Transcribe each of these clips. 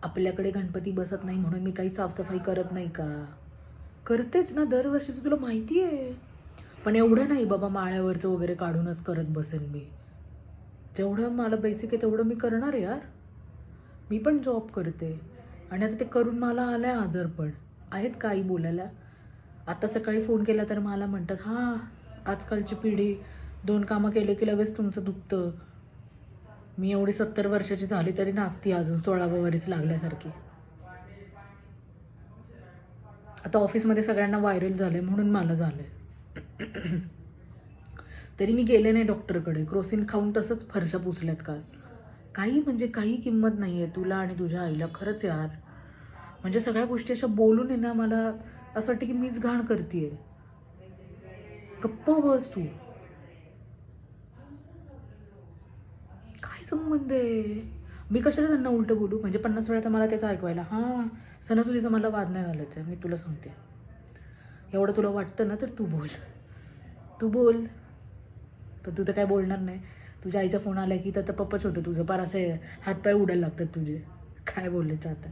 आपल्याकडे गणपती बसत नाही म्हणून मी काही साफसफाई करत नाही का? करतेच ना दरवर्षीचं, तुला माहिती आहे. पण एवढं नाही बाबा माळ्यावरचं वगैरे काढूनच करत बसेन मी. जेवढं मला बेसिक आहे तेवढं मी करणार यार. मी पण जॉब करते आणि आता ते करून मला आलं आहे आजारपण. आहेत काही बोलायला. आता सकाळी फोन केला तर मला म्हणतात, हां आजकालची पिढी 2 कामं केले की लगेच तुमचं दुखतं. मी एवढी 70 वर्षाची झाली तरी नाचती अजून 16व्या वरीस लागल्यासारखी. आता ऑफिसमध्ये सगळ्यांना व्हायरल झालंय म्हणून मला झालंय. तरी मी गेले नाही डॉक्टरकडे. क्रोसिन खाऊन तसंच फरशा पुसल्यात काल. काही म्हणजे काही किंमत नाही आहे तुला आणि तुझ्या आईला खरंच यार. म्हणजे सगळ्या गोष्टी अशा बोलून आहे ना मला असं वाटतं की मीच घाण करतेय. गप्प बस तू. काय संबंध आहे? मी कशाला त्यांना उलटं बोलू? म्हणजे 50 वेळा तर मला त्याचं ऐकवायला. हां सणासुदीचा मला वाद नाही घालायचा मी तुला सांगते. एवढं तुला वाटतं ना तर तू बोल. तू बोल. पण तू तर काय बोलणार नाही. तुझ्या आईचा फोन आला की तर पप्पाच होतं तुझं. पार असे हातपाय उडायला लागतात तुझे. काय बोलायचं आता.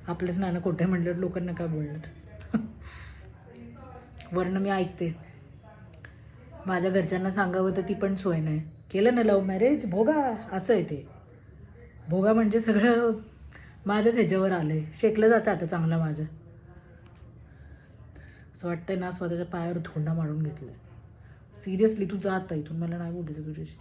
आपलेच नाणं खोटे म्हटल्यावर लोकांना काय बोलणार. वरनं मी ऐकते. माझ्या घरच्यांना सांगावं तर ती पण सोय नाही. केलं ना लव्ह मॅरेज भोगा असं आहे ते. भोगा म्हणजे सगळं माझ्याच ह्याच्यावर आलंय. शेकलं जातं आता चांगलं माझं. असं वाटतंय ना स्वतःच्या पायावर धोंडा मारून घेतलाय. सिरियसली तू जात इथून, मला नाही बोलायचं तुझ्याशी.